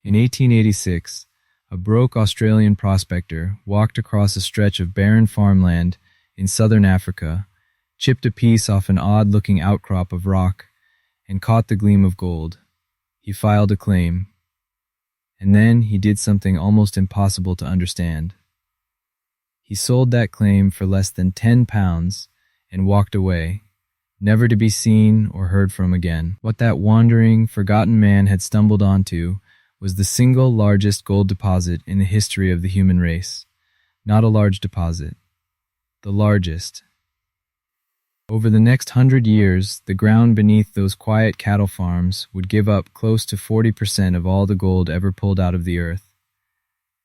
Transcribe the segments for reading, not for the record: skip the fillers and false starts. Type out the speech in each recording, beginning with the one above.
In 1886, a broke Australian prospector walked across a stretch of barren farmland in southern Africa, chipped a piece off an odd-looking outcrop of rock, and caught the gleam of gold. He filed a claim. And then he did something almost impossible to understand. He sold that claim for less than £10 and walked away, never to be seen or heard from again. What that wandering, forgotten man had stumbled onto was the single largest gold deposit in the history of the human race. Not a large deposit. The largest. Over the next 100 years, the ground beneath those quiet cattle farms would give up close to 40% of all the gold ever pulled out of the earth.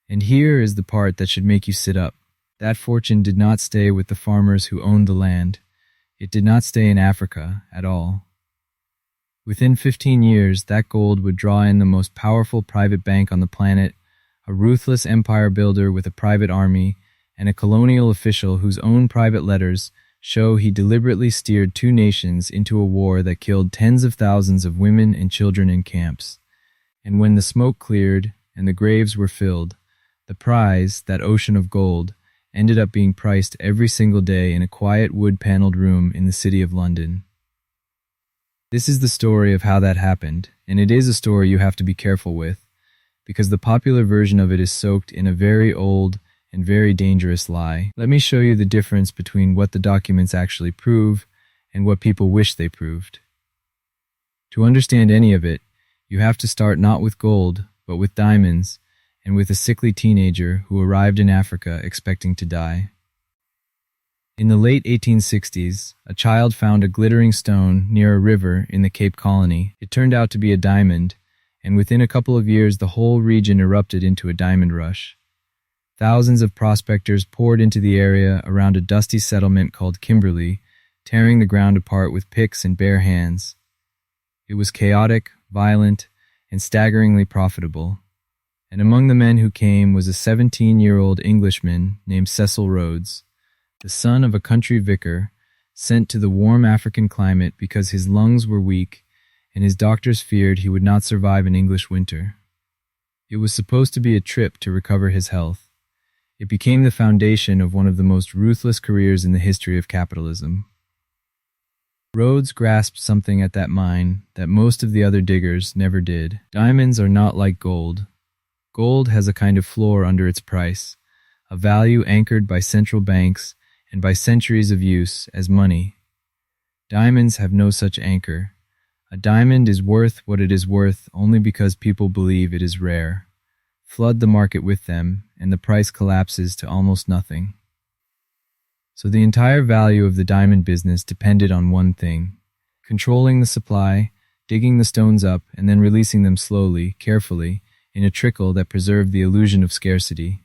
And here is the part that should make you sit up. That fortune did not stay with the farmers who owned the land. It did not stay in Africa at all. Within 15 years, that gold would draw in the most powerful private bank on the planet, a ruthless empire builder with a private army, and a colonial official whose own private letters show he deliberately steered two nations into a war that killed tens of thousands of women and children in camps. And when the smoke cleared and the graves were filled, the prize, that ocean of gold, ended up being priced every single day in a quiet wood-paneled room in the city of London. This is the story of how that happened, and it is a story you have to be careful with, because the popular version of it is soaked in a very old and very dangerous lie. Let me show you the difference between what the documents actually prove and what people wish they proved. To understand any of it, you have to start not with gold, but with diamonds, and with a sickly teenager who arrived in Africa expecting to die. In the late 1860s, a child found a glittering stone near a river in the Cape Colony. It turned out to be a diamond, and within a couple of years the whole region erupted into a diamond rush. Thousands of prospectors poured into the area around a dusty settlement called Kimberley, tearing the ground apart with picks and bare hands. It was chaotic, violent, and staggeringly profitable. And among the men who came was a 17-year-old Englishman named Cecil Rhodes, the son of a country vicar, sent to the warm African climate because his lungs were weak and his doctors feared he would not survive an English winter. It was supposed to be a trip to recover his health. It became the foundation of one of the most ruthless careers in the history of capitalism. Rhodes grasped something at that mine that most of the other diggers never did. Diamonds are not like gold. Gold has a kind of floor under its price, a value anchored by central banks and by centuries of use as money. Diamonds have no such anchor. A diamond is worth what it is worth only because people believe it is rare. Flood the market with them, and the price collapses to almost nothing. So the entire value of the diamond business depended on one thing: controlling the supply, digging the stones up, and then releasing them slowly, carefully, in a trickle that preserved the illusion of scarcity.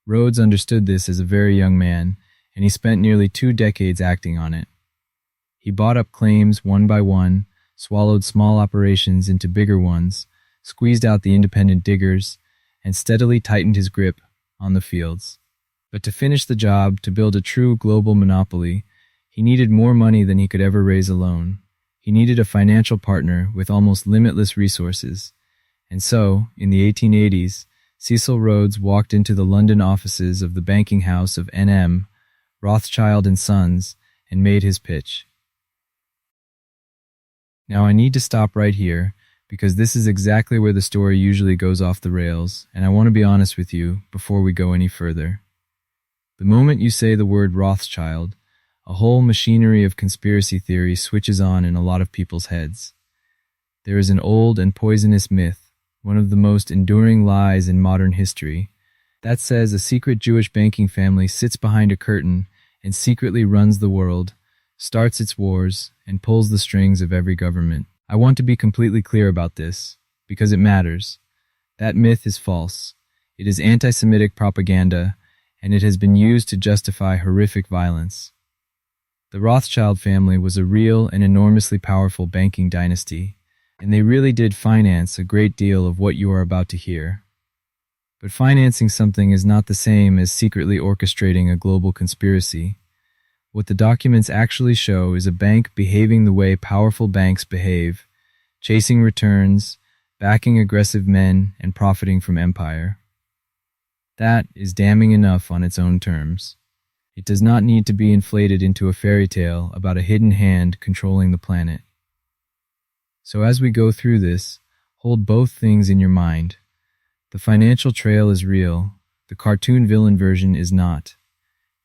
Rhodes understood this as a very young man, and he spent nearly 2 decades acting on it. He bought up claims one by one, swallowed small operations into bigger ones, squeezed out the independent diggers, and steadily tightened his grip on the fields. But to finish the job, to build a true global monopoly, he needed more money than he could ever raise alone. He needed a financial partner with almost limitless resources. And so, in the 1880s, Cecil Rhodes walked into the London offices of the banking house of N.M., Rothschild and Sons, and made his pitch. Now I need to stop right here, because this is exactly where the story usually goes off the rails, and I want to be honest with you before we go any further. The moment you say the word Rothschild, a whole machinery of conspiracy theory switches on in a lot of people's heads. There is an old and poisonous myth, one of the most enduring lies in modern history, that says a secret Jewish banking family sits behind a curtain and secretly runs the world, starts its wars, and pulls the strings of every government. I want to be completely clear about this, because it matters. That myth is false. It is anti-Semitic propaganda, and it has been used to justify horrific violence. The Rothschild family was a real and enormously powerful banking dynasty, and they really did finance a great deal of what you are about to hear. But financing something is not the same as secretly orchestrating a global conspiracy. What the documents actually show is a bank behaving the way powerful banks behave, chasing returns, backing aggressive men and profiting from empire. That is damning enough on its own terms. It does not need to be inflated into a fairy tale about a hidden hand controlling the planet. So as we go through this, hold both things in your mind. The financial trail is real, the cartoon villain version is not.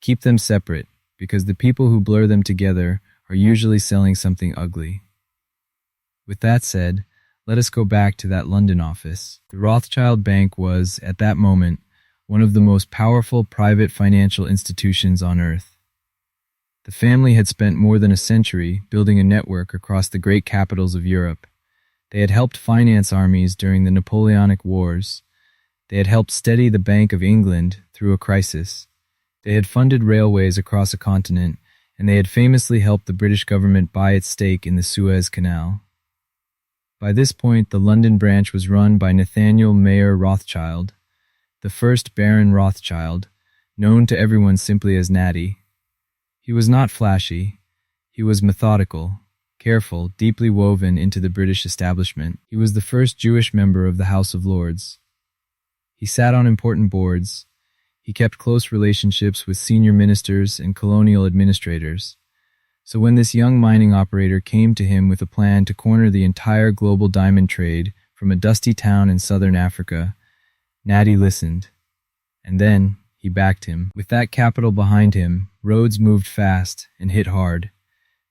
Keep them separate, because the people who blur them together are usually selling something ugly. With that said, let us go back to that London office. The Rothschild Bank was, at that moment, one of the most powerful private financial institutions on earth. The family had spent more than a century building a network across the great capitals of Europe. They had helped finance armies during the Napoleonic Wars. They had helped steady the Bank of England through a crisis. They had funded railways across a continent, and they had famously helped the British government buy its stake in the Suez Canal. By this point, the London branch was run by Nathaniel Mayer Rothschild, the first Baron Rothschild, known to everyone simply as Natty. He was not flashy. He was methodical, careful, deeply woven into the British establishment. He was the first Jewish member of the House of Lords. He sat on important boards. He kept close relationships with senior ministers and colonial administrators. So when this young mining operator came to him with a plan to corner the entire global diamond trade from a dusty town in southern Africa, Natty listened. And then he backed him. With that capital behind him, Rhodes moved fast and hit hard.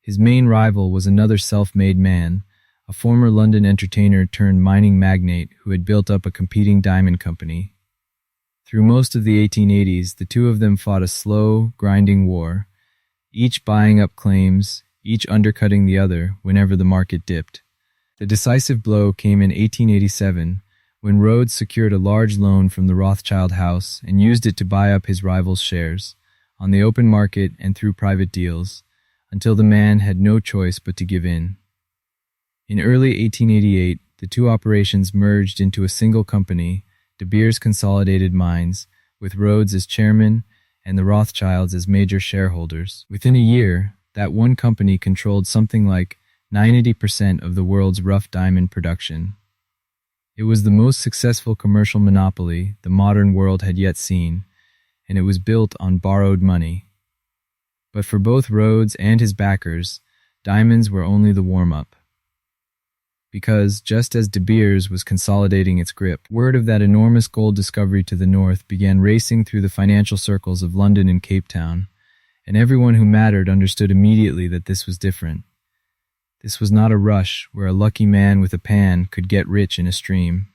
His main rival was another self-made man, a former London entertainer turned mining magnate who had built up a competing diamond company. Through most of the 1880s, the two of them fought a slow, grinding war, each buying up claims, each undercutting the other whenever the market dipped. The decisive blow came in 1887, when Rhodes secured a large loan from the Rothschild house and used it to buy up his rival's shares, on the open market and through private deals, until the man had no choice but to give in. In early 1888, the two operations merged into a single company, De Beers Consolidated Mines, with Rhodes as chairman and the Rothschilds as major shareholders. Within a year, that one company controlled something like 90% of the world's rough diamond production. It was the most successful commercial monopoly the modern world had yet seen, and it was built on borrowed money. But for both Rhodes and his backers, diamonds were only the warm-up. Because, just as De Beers was consolidating its grip, word of that enormous gold discovery to the north began racing through the financial circles of London and Cape Town, and everyone who mattered understood immediately that this was different. This was not a rush where a lucky man with a pan could get rich in a stream.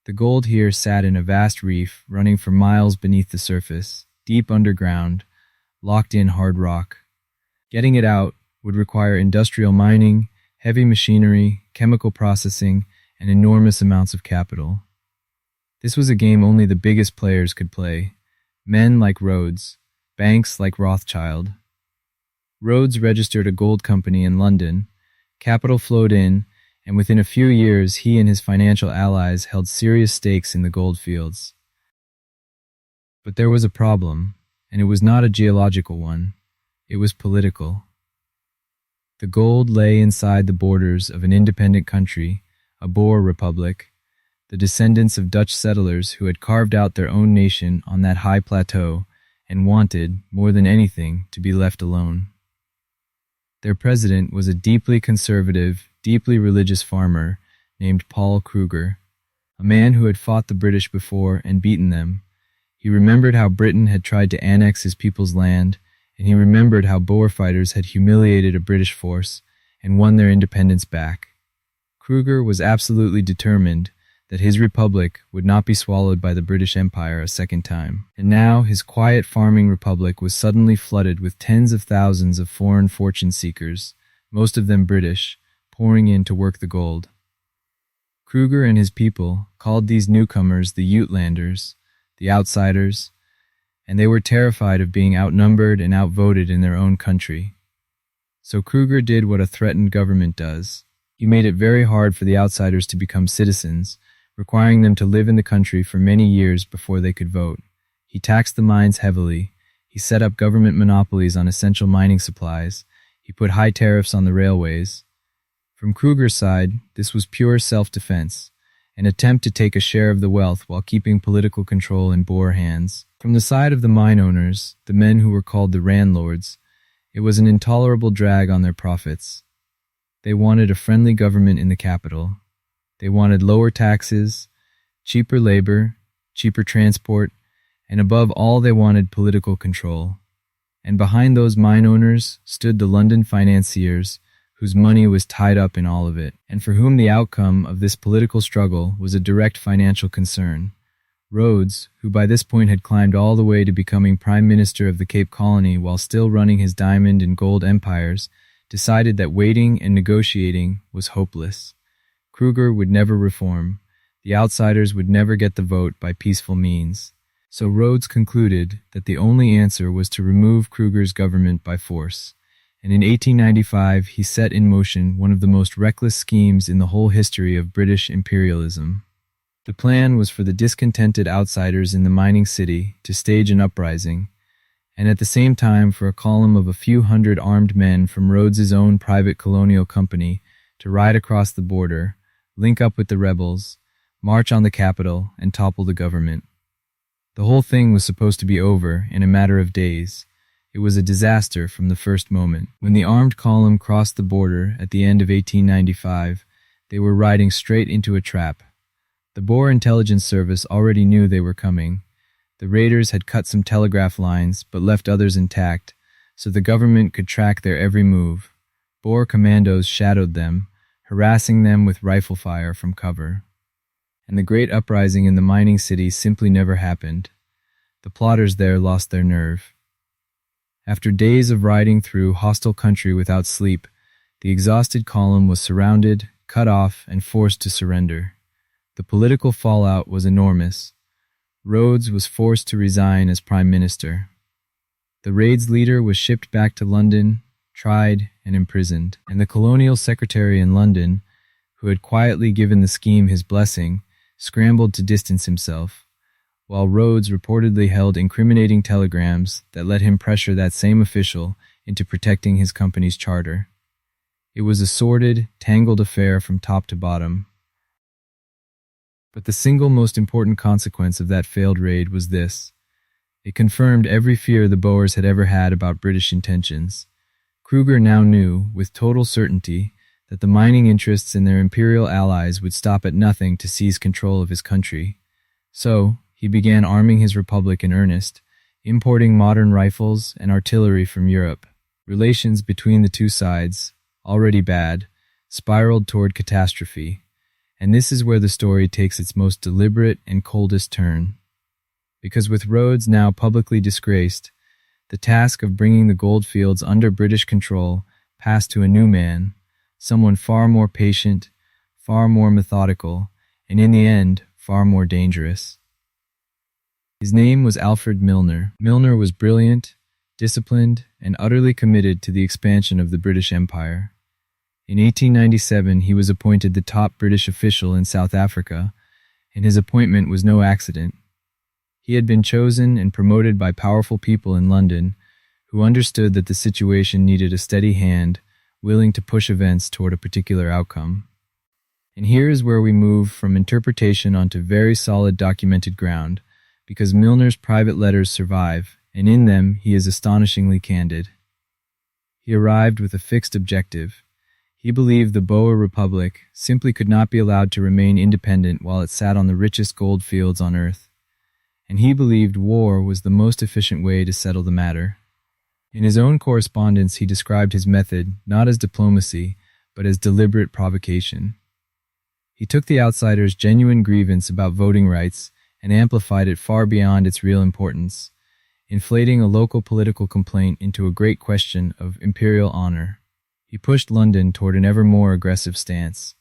The gold here sat in a vast reef running for miles beneath the surface, deep underground, locked in hard rock. Getting it out would require industrial mining, heavy machinery, chemical processing, and enormous amounts of capital. This was a game only the biggest players could play, men like Rhodes, banks like Rothschild. Rhodes registered a gold company in London, capital flowed in, and within a few years he and his financial allies held serious stakes in the gold fields. But there was a problem, and it was not a geological one, it was political. The gold lay inside the borders of an independent country, a Boer republic, the descendants of Dutch settlers who had carved out their own nation on that high plateau and wanted, more than anything, to be left alone. Their president was a deeply conservative, deeply religious farmer named Paul Kruger, a man who had fought the British before and beaten them. He remembered how Britain had tried to annex his people's land, and he remembered how Boer fighters had humiliated a British force and won their independence back. Kruger was absolutely determined that his republic would not be swallowed by the British Empire a second time. And now his quiet farming republic was suddenly flooded with tens of thousands of foreign fortune seekers, most of them British, pouring in to work the gold. Kruger and his people called these newcomers the Uitlanders, the outsiders, and they were terrified of being outnumbered and outvoted in their own country. So Kruger did what a threatened government does. He made it very hard for the outsiders to become citizens, requiring them to live in the country for many years before they could vote. He taxed the mines heavily. He set up government monopolies on essential mining supplies. He put high tariffs on the railways. From Kruger's side, this was pure self-defense, an attempt to take a share of the wealth while keeping political control in Boer hands. From the side of the mine owners, the men who were called the landlords, it was an intolerable drag on their profits. They wanted a friendly government in the capital. They wanted lower taxes, cheaper labor, cheaper transport, and above all they wanted political control. And behind those mine owners stood the London financiers, whose money was tied up in all of it, and for whom the outcome of this political struggle was a direct financial concern. Rhodes, who by this point had climbed all the way to becoming Prime Minister of the Cape Colony while still running his diamond and gold empires, decided that waiting and negotiating was hopeless. Kruger would never reform. The outsiders would never get the vote by peaceful means. So Rhodes concluded that the only answer was to remove Kruger's government by force. And in 1895 he set in motion one of the most reckless schemes in the whole history of British imperialism. The plan was for the discontented outsiders in the mining city to stage an uprising, and at the same time for a column of a few hundred armed men from Rhodes's own private colonial company to ride across the border, link up with the rebels, march on the capital, and topple the government. The whole thing was supposed to be over in a matter of days. It was a disaster from the first moment. When the armed column crossed the border at the end of 1895, they were riding straight into a trap. The Boer intelligence service already knew they were coming. The raiders had cut some telegraph lines but left others intact, so the government could track their every move. Boer commandos shadowed them, harassing them with rifle fire from cover. And the great uprising in the mining city simply never happened. The plotters there lost their nerve. After days of riding through hostile country without sleep, the exhausted column was surrounded, cut off, and forced to surrender. The political fallout was enormous. Rhodes was forced to resign as Prime Minister. The raid's leader was shipped back to London, tried, and imprisoned, and the Colonial Secretary in London, who had quietly given the scheme his blessing, scrambled to distance himself, while Rhodes reportedly held incriminating telegrams that let him pressure that same official into protecting his company's charter. It was a sordid, tangled affair from top to bottom. But the single most important consequence of that failed raid was this. It confirmed every fear the Boers had ever had about British intentions. Kruger now knew, with total certainty, that the mining interests and their imperial allies would stop at nothing to seize control of his country. So, he began arming his republic in earnest, importing modern rifles and artillery from Europe. Relations between the two sides, already bad, spiraled toward catastrophe. And this is where the story takes its most deliberate and coldest turn. Because with Rhodes now publicly disgraced, the task of bringing the goldfields under British control passed to a new man, someone far more patient, far more methodical, and in the end, far more dangerous. His name was Alfred Milner. Milner was brilliant, disciplined, and utterly committed to the expansion of the British Empire. In 1897, he was appointed the top British official in South Africa, and his appointment was no accident. He had been chosen and promoted by powerful people in London, who understood that the situation needed a steady hand, willing to push events toward a particular outcome. And here is where we move from interpretation onto very solid documented ground, because Milner's private letters survive, and in them he is astonishingly candid. He arrived with a fixed objective. He believed the Boer Republic simply could not be allowed to remain independent while it sat on the richest gold fields on earth. And he believed war was the most efficient way to settle the matter. In his own correspondence, he described his method not as diplomacy, but as deliberate provocation. He took the outsiders' genuine grievance about voting rights and amplified it far beyond its real importance, inflating a local political complaint into a great question of imperial honor. He pushed London toward an ever more aggressive stance.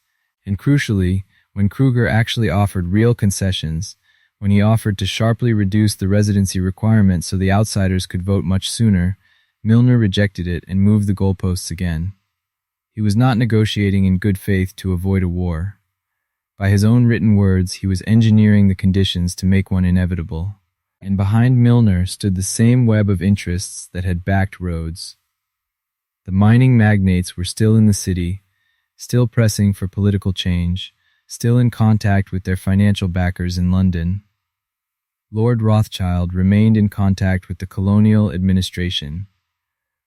And crucially, when Kruger actually offered real concessions, when he offered to sharply reduce the residency requirement so the outsiders could vote much sooner, Milner rejected it and moved the goalposts again. He was not negotiating in good faith to avoid a war. By his own written words, he was engineering the conditions to make one inevitable. And behind Milner stood the same web of interests that had backed Rhodes. The mining magnates were still in the city, still pressing for political change, still in contact with their financial backers in London. Lord Rothschild remained in contact with the colonial administration.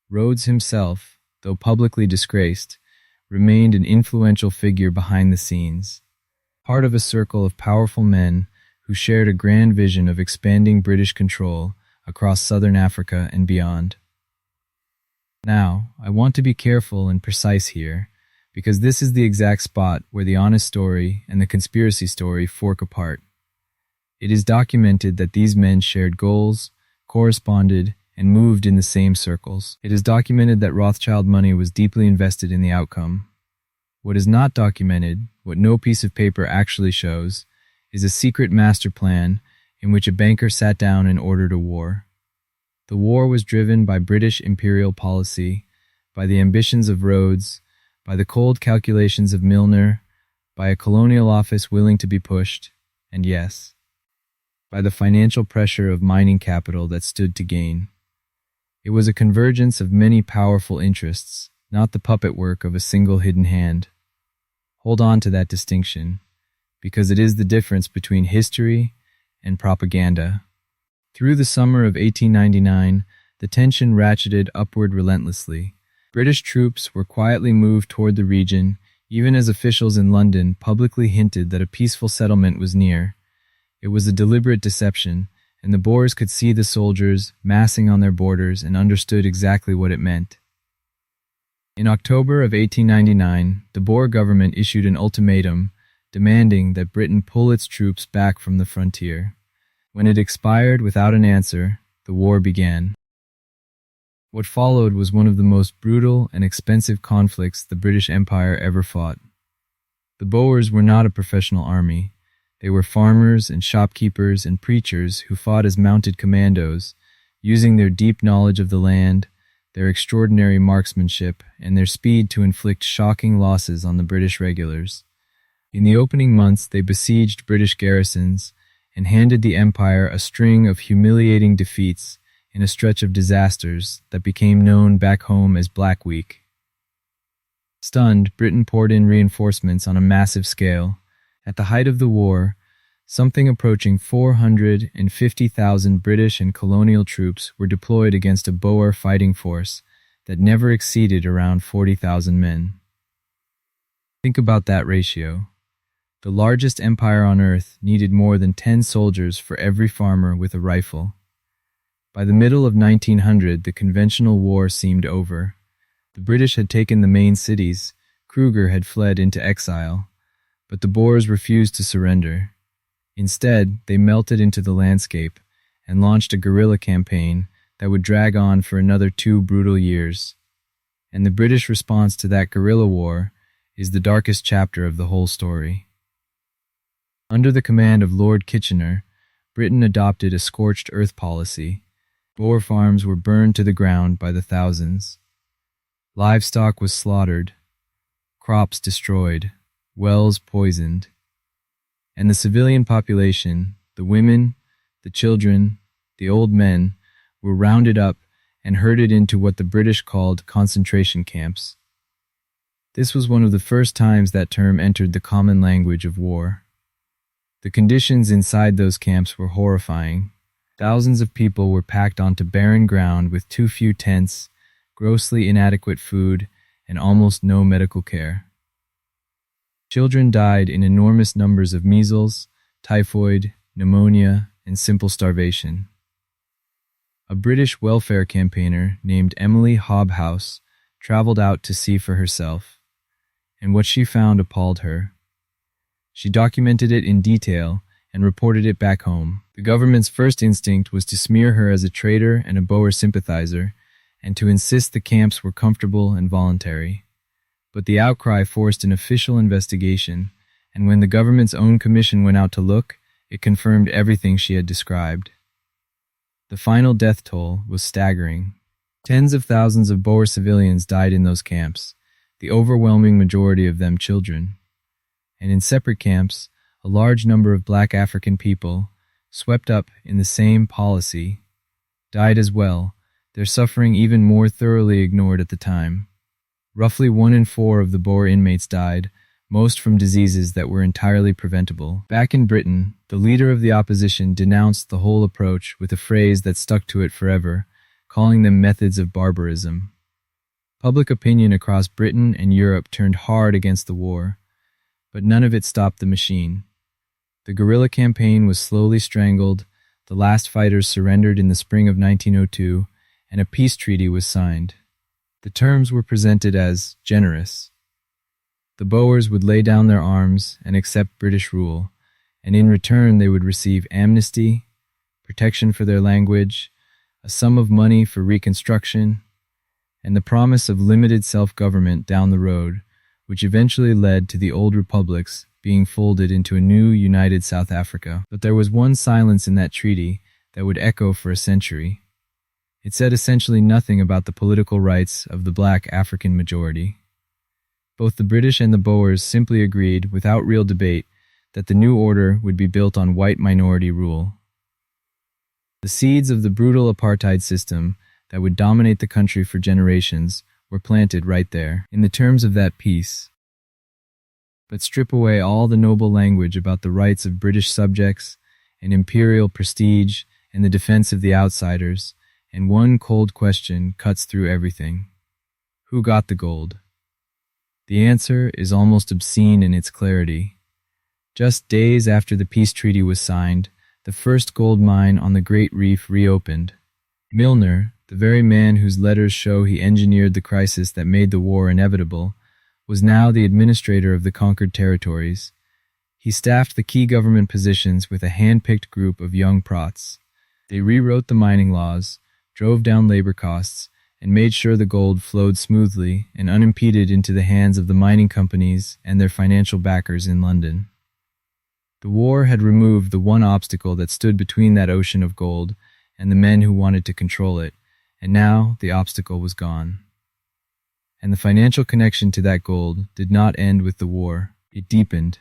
Rhodes himself, though publicly disgraced, remained an influential figure behind the scenes, part of a circle of powerful men who shared a grand vision of expanding British control across southern Africa and beyond. Now, I want to be careful and precise here, because this is the exact spot where the honest story and the conspiracy story fork apart. It is documented that these men shared goals, corresponded, and moved in the same circles. It is documented that Rothschild money was deeply invested in the outcome. What is not documented, what no piece of paper actually shows, is a secret master plan in which a banker sat down and ordered a war. The war was driven by British imperial policy, by the ambitions of Rhodes, by the cold calculations of Milner, by a colonial office willing to be pushed, and yes, by the financial pressure of mining capital that stood to gain. It was a convergence of many powerful interests, not the puppet work of a single hidden hand. Hold on to that distinction, because it is the difference between history and propaganda. Through the summer of 1899, the tension ratcheted upward relentlessly. British troops were quietly moved toward the region, even as officials in London publicly hinted that a peaceful settlement was near. It was a deliberate deception, and the Boers could see the soldiers massing on their borders and understood exactly what it meant. In October of 1899, the Boer government issued an ultimatum demanding that Britain pull its troops back from the frontier. When it expired without an answer, the war began. What followed was one of the most brutal and expensive conflicts the British Empire ever fought. The Boers were not a professional army. They were farmers and shopkeepers and preachers who fought as mounted commandos, using their deep knowledge of the land, their extraordinary marksmanship, and their speed to inflict shocking losses on the British regulars. In the opening months, they besieged British garrisons and handed the Empire a string of humiliating defeats in a stretch of disasters that became known back home as Black Week. Stunned, Britain poured in reinforcements on a massive scale. At the height of the war, something approaching 450,000 British and colonial troops were deployed against a Boer fighting force that never exceeded around 40,000 men. Think about that ratio. The largest empire on earth needed more than 10 soldiers for every farmer with a rifle. By the middle of 1900, the conventional war seemed over. The British had taken the main cities, Kruger had fled into exile, but the Boers refused to surrender. Instead, they melted into the landscape and launched a guerrilla campaign that would drag on for another 2 brutal years. And the British response to that guerrilla war is the darkest chapter of the whole story. Under the command of Lord Kitchener, Britain adopted a scorched earth policy. Boer farms were burned to the ground by the thousands. Livestock was slaughtered, crops destroyed, wells poisoned, and the civilian population, the women, the children, the old men, were rounded up and herded into what the British called concentration camps. This was one of the first times that term entered the common language of war. The conditions inside those camps were horrifying. Thousands of people were packed onto barren ground with too few tents, grossly inadequate food, and almost no medical care. Children died in enormous numbers of measles, typhoid, pneumonia, and simple starvation. A British welfare campaigner named Emily Hobhouse traveled out to see for herself, and what she found appalled her. She documented it in detail and reported it back home. The government's first instinct was to smear her as a traitor and a Boer sympathizer, and to insist the camps were comfortable and voluntary. But the outcry forced an official investigation, and when the government's own commission went out to look, it confirmed everything she had described. The final death toll was staggering. Tens of thousands of Boer civilians died in those camps, the overwhelming majority of them children. And in separate camps, a large number of Black African people, swept up in the same policy, died as well, their suffering even more thoroughly ignored at the time. Roughly 1 in 4 of the Boer inmates died, most from diseases that were entirely preventable. Back in Britain, the leader of the opposition denounced the whole approach with a phrase that stuck to it forever, calling them methods of barbarism. Public opinion across Britain and Europe turned hard against the war, but none of it stopped the machine. The guerrilla campaign was slowly strangled, the last fighters surrendered in the spring of 1902, and a peace treaty was signed. The terms were presented as generous. The Boers would lay down their arms and accept British rule, and in return they would receive amnesty, protection for their language, a sum of money for reconstruction, and the promise of limited self-government down the road, which eventually led to the old republics being folded into a new united South Africa. But there was one silence in that treaty that would echo for a century. It said essentially nothing about the political rights of the black African majority. Both the British and the Boers simply agreed, without real debate, that the new order would be built on white minority rule. The seeds of the brutal apartheid system that would dominate the country for generations were planted right there, in the terms of that peace. But strip away all the noble language about the rights of British subjects and imperial prestige and the defense of the outsiders, and one cold question cuts through everything. Who got the gold? The answer is almost obscene in its clarity. Just days after the peace treaty was signed, the first gold mine on the Great Reef reopened. Milner, the very man whose letters show he engineered the crisis that made the war inevitable, was now the administrator of the conquered territories. He staffed the key government positions with a hand-picked group of young prots. They rewrote the mining laws, drove down labor costs, and made sure the gold flowed smoothly and unimpeded into the hands of the mining companies and their financial backers in London. The war had removed the one obstacle that stood between that ocean of gold and the men who wanted to control it, and now the obstacle was gone. And the financial connection to that gold did not end with the war. It deepened.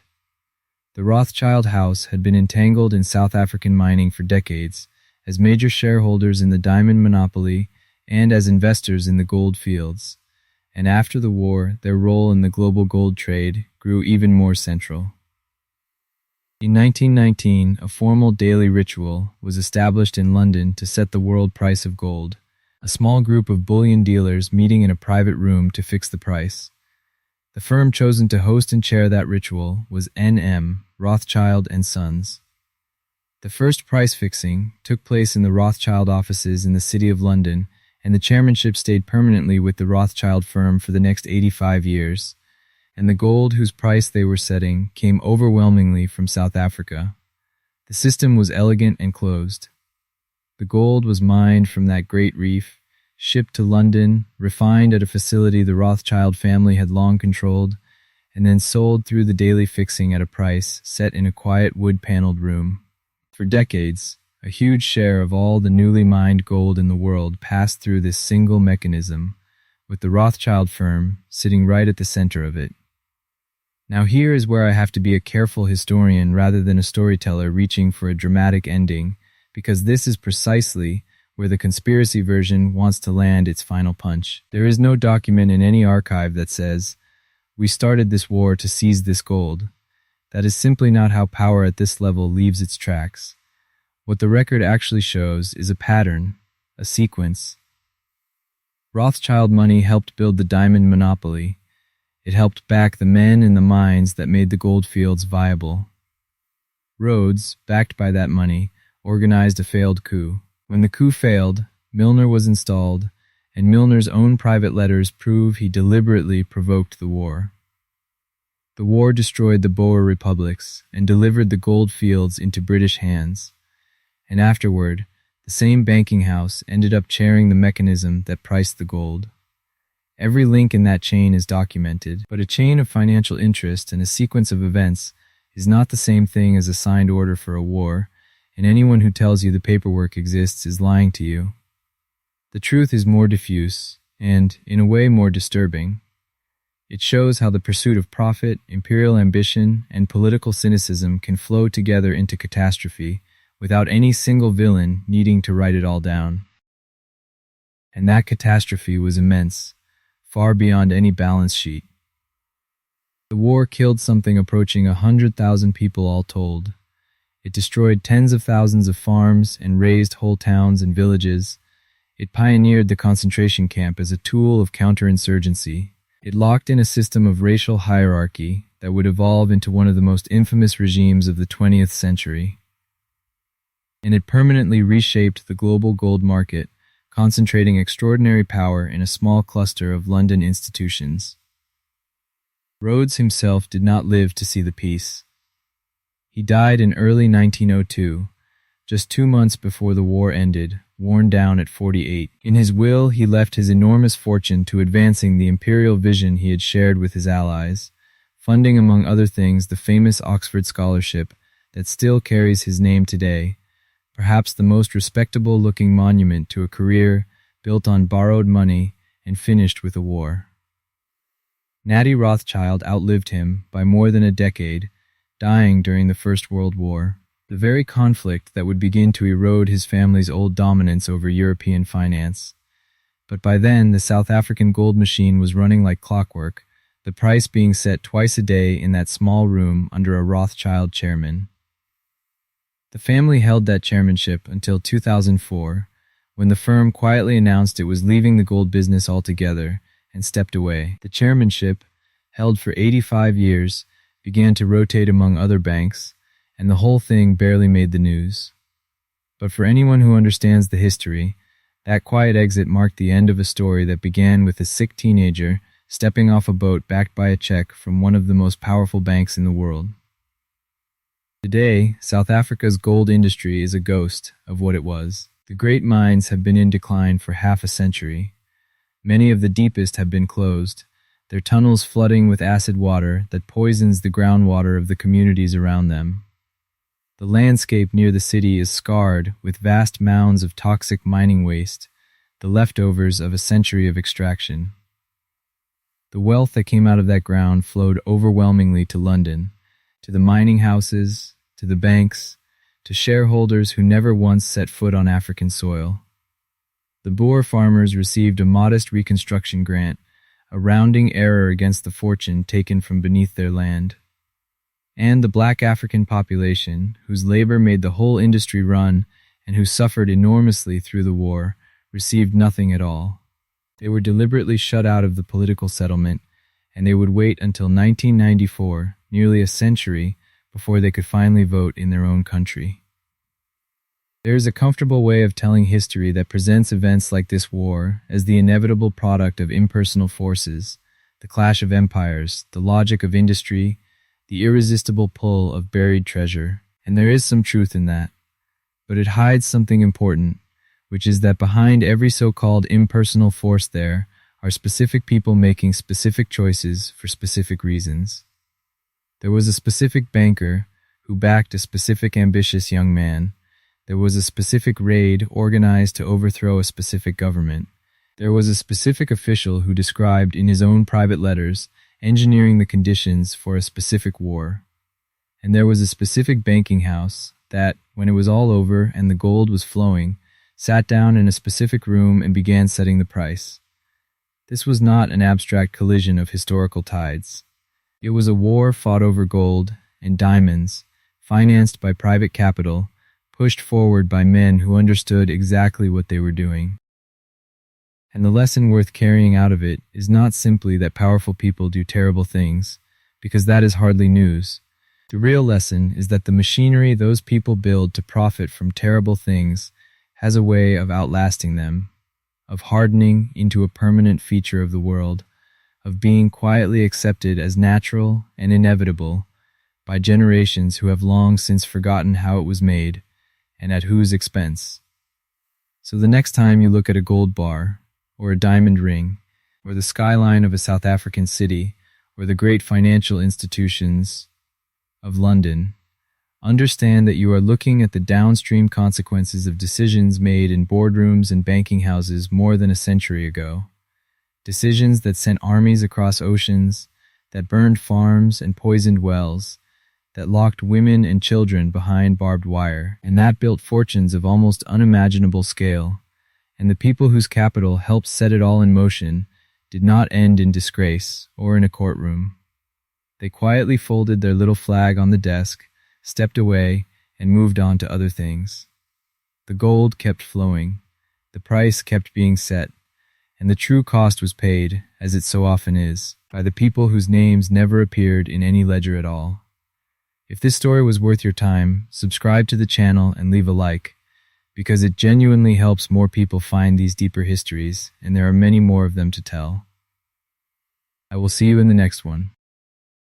The Rothschild house had been entangled in South African mining for decades, as major shareholders in the diamond monopoly and as investors in the gold fields, and after the war, their role in the global gold trade grew even more central. In 1919, a formal daily ritual was established in London to set the world price of gold, a small group of bullion dealers meeting in a private room to fix the price. The firm chosen to host and chair that ritual was N.M. Rothschild and Sons. The first price fixing took place in the Rothschild offices in the City of London, and the chairmanship stayed permanently with the Rothschild firm for the next 85 years, and the gold whose price they were setting came overwhelmingly from South Africa. The system was elegant and closed. The gold was mined from that great reef, shipped to London, refined at a facility the Rothschild family had long controlled, and then sold through the daily fixing at a price set in a quiet wood-paneled room. For decades, a huge share of all the newly mined gold in the world passed through this single mechanism, with the Rothschild firm sitting right at the center of it. Now here is where I have to be a careful historian rather than a storyteller reaching for a dramatic ending, because this is precisely where the conspiracy version wants to land its final punch. There is no document in any archive that says, "We started this war to seize this gold." That is simply not how power at this level leaves its tracks. What the record actually shows is a pattern, a sequence. Rothschild money helped build the diamond monopoly. It helped back the men and the mines that made the gold fields viable. Rhodes, backed by that money, organized a failed coup. When the coup failed, Milner was installed, and Milner's own private letters prove he deliberately provoked the war. The war destroyed the Boer republics and delivered the gold fields into British hands. And afterward, the same banking house ended up chairing the mechanism that priced the gold. Every link in that chain is documented, but a chain of financial interest and a sequence of events is not the same thing as a signed order for a war, and anyone who tells you the paperwork exists is lying to you. The truth is more diffuse, and, in a way, more disturbing. It shows how the pursuit of profit, imperial ambition, and political cynicism can flow together into catastrophe, without any single villain needing to write it all down. And that catastrophe was immense, far beyond any balance sheet. The war killed something approaching 100,000 people all told. It destroyed tens of thousands of farms and razed whole towns and villages. It pioneered the concentration camp as a tool of counterinsurgency. It locked in a system of racial hierarchy that would evolve into one of the most infamous regimes of the 20th century. And it permanently reshaped the global gold market, concentrating extraordinary power in a small cluster of London institutions. Rhodes himself did not live to see the peace. He died in early 1902, just 2 months before the war ended, worn down at 48. In his will, he left his enormous fortune to advancing the imperial vision he had shared with his allies, funding, among other things, the famous Oxford Scholarship that still carries his name today, perhaps the most respectable-looking monument to a career built on borrowed money and finished with a war. Natty Rothschild outlived him by more than a decade, dying during the First World War, the very conflict that would begin to erode his family's old dominance over European finance. But by then, the South African gold machine was running like clockwork, the price being set twice a day in that small room under a Rothschild chairman. The family held that chairmanship until 2004, when the firm quietly announced it was leaving the gold business altogether and stepped away. The chairmanship, held for 85 years, began to rotate among other banks, and the whole thing barely made the news. But for anyone who understands the history, that quiet exit marked the end of a story that began with a sick teenager stepping off a boat backed by a check from one of the most powerful banks in the world. Today, South Africa's gold industry is a ghost of what it was. The great mines have been in decline for half a century. Many of the deepest have been closed, their tunnels flooding with acid water that poisons the groundwater of the communities around them. The landscape near the city is scarred with vast mounds of toxic mining waste, the leftovers of a century of extraction. The wealth that came out of that ground flowed overwhelmingly to London, to the mining houses, to the banks, to shareholders who never once set foot on African soil. The Boer farmers received a modest reconstruction grant, a rounding error against the fortune taken from beneath their land. And the black African population, whose labor made the whole industry run and who suffered enormously through the war, received nothing at all. They were deliberately shut out of the political settlement, and they would wait until 1994, nearly a century, before they could finally vote in their own country. There is a comfortable way of telling history that presents events like this war as the inevitable product of impersonal forces, the clash of empires, the logic of industry, the irresistible pull of buried treasure. And there is some truth in that. But it hides something important, which is that behind every so-called impersonal force there are specific people making specific choices for specific reasons. There was a specific banker who backed a specific ambitious young man. There was a specific raid organized to overthrow a specific government. There was a specific official who described in his own private letters engineering the conditions for a specific war. And there was a specific banking house that, when it was all over and the gold was flowing, sat down in a specific room and began setting the price. This was not an abstract collision of historical tides. It was a war fought over gold and diamonds, financed by private capital, pushed forward by men who understood exactly what they were doing. And the lesson worth carrying out of it is not simply that powerful people do terrible things, because that is hardly news. The real lesson is that the machinery those people build to profit from terrible things has a way of outlasting them, of hardening into a permanent feature of the world, of being quietly accepted as natural and inevitable by generations who have long since forgotten how it was made, and at whose expense. So the next time you look at a gold bar, or a diamond ring, or the skyline of a South African city, or the great financial institutions of London, understand that you are looking at the downstream consequences of decisions made in boardrooms and banking houses more than a century ago. Decisions that sent armies across oceans, that burned farms and poisoned wells, that locked women and children behind barbed wire, and that built fortunes of almost unimaginable scale. And the people whose capital helped set it all in motion did not end in disgrace or in a courtroom. They quietly folded their little flag on the desk, stepped away, and moved on to other things. The gold kept flowing, the price kept being set, and the true cost was paid, as it so often is, by the people whose names never appeared in any ledger at all. If this story was worth your time, subscribe to the channel and leave a like, because it genuinely helps more people find these deeper histories, and there are many more of them to tell. I will see you in the next one.